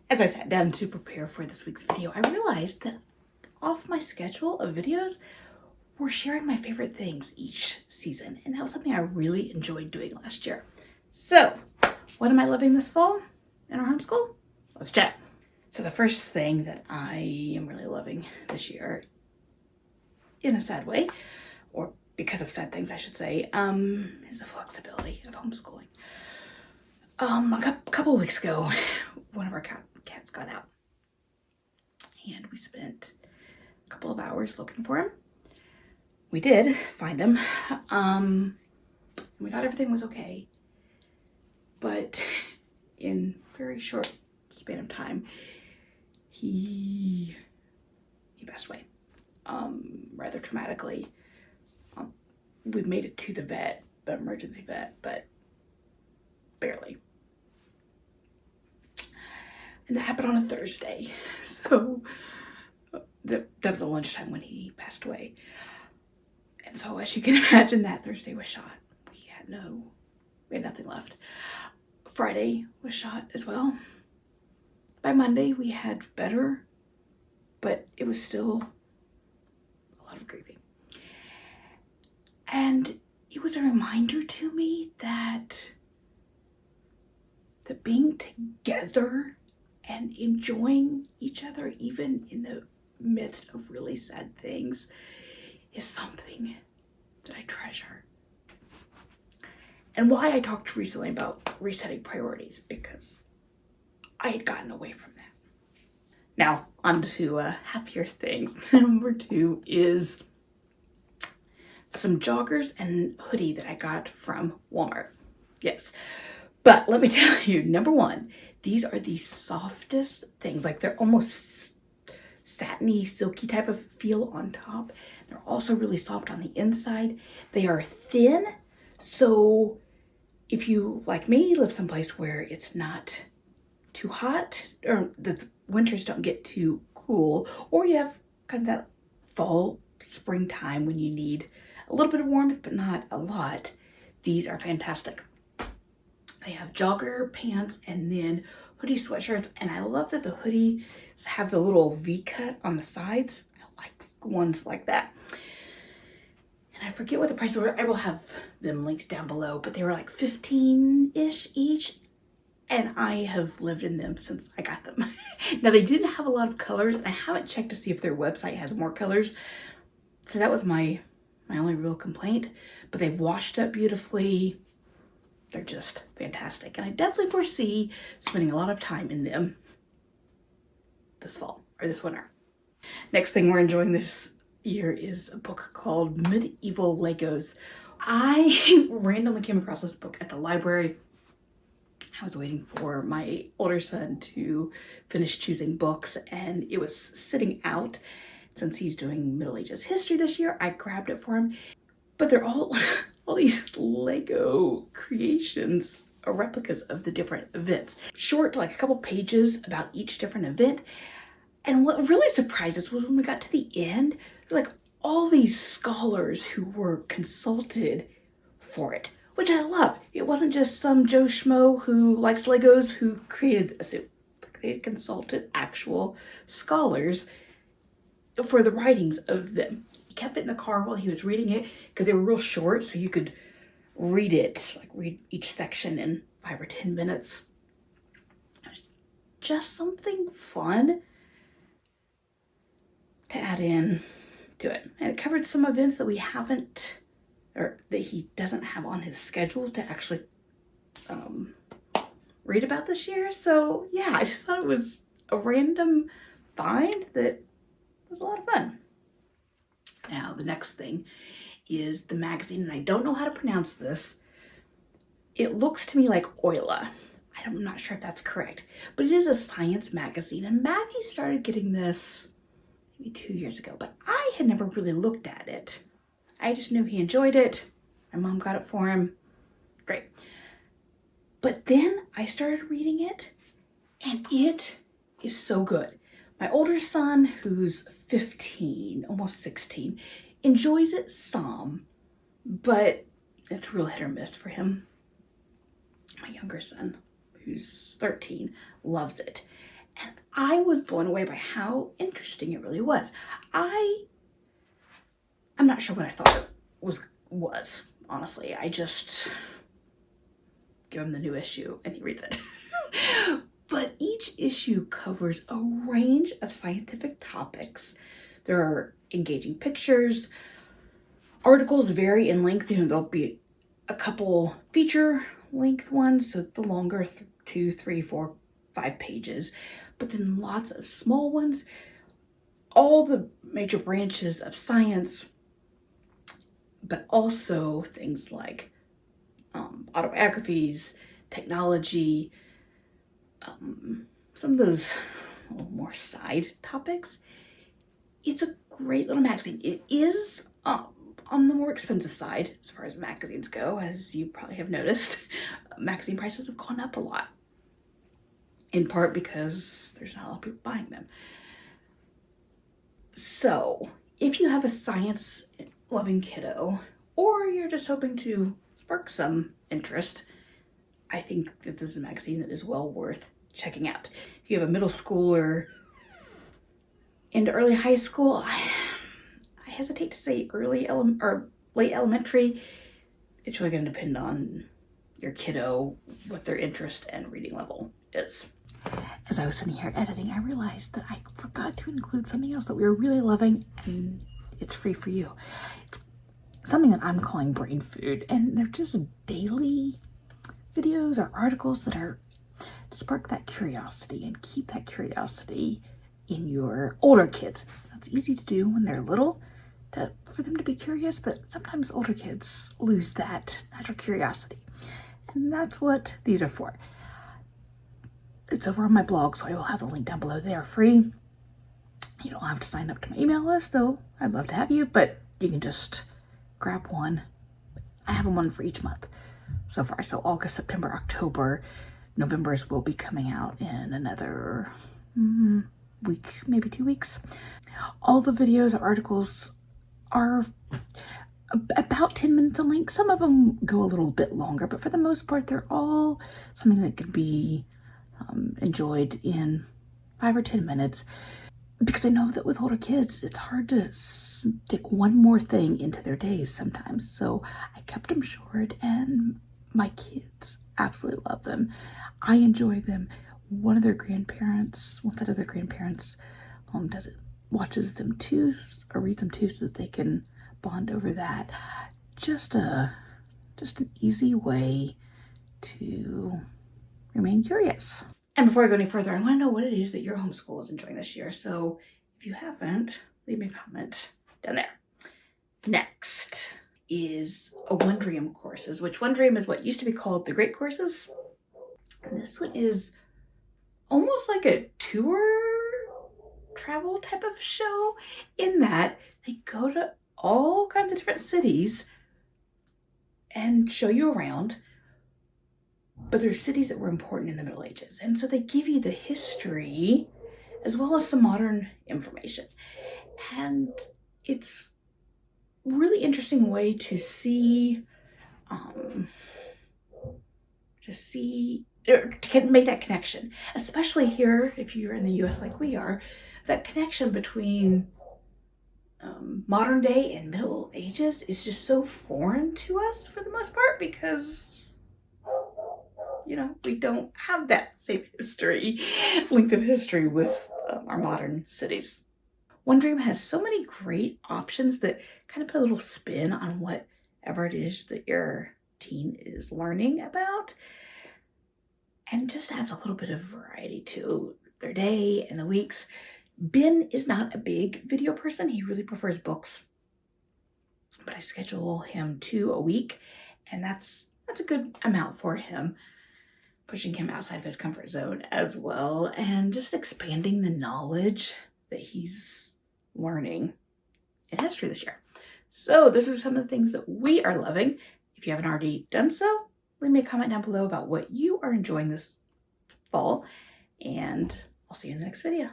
As I sat down to prepare for this week's video, I realized that off my schedule of videos, we're sharing my favorite things each season, and that was something I really enjoyed doing last year. So, what am I loving this fall in our homeschool? Let's chat. So the first thing that I am really loving this year, in a sad way, or because of sad things I should say, is the flexibility of homeschooling. A couple of weeks ago, one of our cats got out, and we spent a couple of hours looking for him. We did find him. We thought everything was okay, but in very short span of time, he passed away, rather traumatically. We made it to the vet, the emergency vet, but barely. And that happened on a Thursday, so that was a lunchtime when he passed away. And so, as you can imagine, that Thursday was shot. We had nothing left. Friday was shot as well. By Monday, we had better, but it was still a lot of grieving. And it was a reminder to me that being together and enjoying each other, even in the midst of really sad things, is something that I treasure. And why I talked recently about resetting priorities, because I had gotten away from that. Now, on to happier things. Number 2 is some joggers and hoodie that I got from Walmart. Yes. But let me tell you, number 1, these are the softest things. Like, they're almost satiny, silky type of feel on top. They're also really soft on the inside. They are thin, so if you, like me, live someplace where it's not too hot, or the winters don't get too cool, or you have kind of that fall, springtime when you need a little bit of warmth, but not a lot, these are fantastic. They have jogger pants and then hoodie sweatshirts, and I love that the hoodies have the little V-cut on the sides. I like ones like that. And I forget what the prices were. I will have them linked down below, but they were like $15-ish each, and I have lived in them since I got them. Now, they didn't have a lot of colors, and I haven't checked to see if their website has more colors, so that was my only real complaint, but they've washed up beautifully. They're just fantastic, and I definitely foresee spending a lot of time in them this fall, or this winter. Next thing we're enjoying this year is a book called Medieval Legos. I randomly came across this book at the library. I was waiting for my older son to finish choosing books, and it was sitting out. Since he's doing Middle Ages history this year, I grabbed it for him. But they're all these Lego creations, or replicas of the different events. Short, like a couple pages about each different event. And what really surprised us was when we got to the end, like all these scholars who were consulted for it, which I love. It wasn't just some Joe Schmo who likes Legos who created a suit. They had consulted actual scholars for the writings of them. He kept it in the car while he was reading it because they were real short, so you could read it, like read each section in 5 or 10 minutes. It was just something fun to add in to it. And it covered some events that we haven't, or that he doesn't have on his schedule to actually read about this year. So yeah, I just thought it was a random find that was a lot of fun. Now, the next thing is the magazine, and I don't know how to pronounce this. It looks to me like Oila. I'm not sure if that's correct, but it is a science magazine, and Matthew started getting this maybe 2 years ago, but I had never really looked at it. I just knew he enjoyed it. My mom got it for him. Great. But then I started reading it, and it is so good. My older son, who's 15, almost 16, enjoys it some, but it's real hit or miss for him. My younger son, who's 13, loves it. I was blown away by how interesting it really was. I'm not sure what I thought it was honestly. I just give him the new issue and he reads it. But each issue covers a range of scientific topics. There are engaging pictures. Articles vary in length. There'll be a couple feature length ones, so the longer 2, 3, 4, 5 pages, but then lots of small ones. All the major branches of science, but also things like autobiographies, technology, some of those more side topics. It's a great little magazine. It is on the more expensive side as far as magazines go, as you probably have noticed. Magazine prices have gone up a lot, in part because there's not a lot of people buying them. So if you have a science-loving kiddo, or you're just hoping to spark some interest, I think that this is a magazine that is well worth checking out. If you have a middle schooler into early high school, I hesitate to say late elementary. It's really going to depend on your kiddo, what their interest and reading level is. As I was sitting here editing, I realized that I forgot to include something else that we were really loving, and it's free for you. It's something that I'm calling brain food, and they're just daily videos or articles that are to spark that curiosity and keep that curiosity in your older kids. It's easy to do when they're little, for them to be curious, but sometimes older kids lose that natural curiosity. And that's what these are for. It's over on my blog, so I will have a link down below. They are free. You don't have to sign up to my email list, though I'd love to have you, but you can just grab one. I have one for each month so far. So August, September, October, November's will be coming out in another week, maybe 2 weeks. All the videos or articles are about 10 minutes in length. Some of them go a little bit longer, but for the most part, they're all something that can be enjoyed in 5 or 10 minutes. Because I know that with older kids, it's hard to stick one more thing into their days sometimes. So I kept them short, and my kids absolutely love them. I enjoy them. One side of their grandparents watches them too, or reads them too, so that they can bond over that. Just an easy way to remain curious. And before I go any further, I want to know what it is that your homeschool is enjoying this year. So if you haven't, leave me a comment down there. Next is a One Dream courses, which One Dream is what used to be called the Great Courses. And this one is almost like a tour travel type of show, in that they go to all kinds of different cities and show you around. But there's cities that were important in the Middle Ages. And so they give you the history as well as some modern information. And it's a really interesting way to see, to make that connection. Especially here, if you're in the US like we are, that connection between modern day and Middle Ages is just so foreign to us for the most part, because we don't have that same length of history with our modern cities. One Dream has so many great options that kind of put a little spin on whatever it is that your teen is learning about, and just adds a little bit of variety to their day and the weeks. Ben is not a big video person. He really prefers books, but I schedule him 2 a week, and that's a good amount for him, pushing him outside of his comfort zone as well, and just expanding the knowledge that he's learning in history this year. So those are some of the things that we are loving. If you haven't already done so, leave me a comment down below about what you are enjoying this fall, and I'll see you in the next video.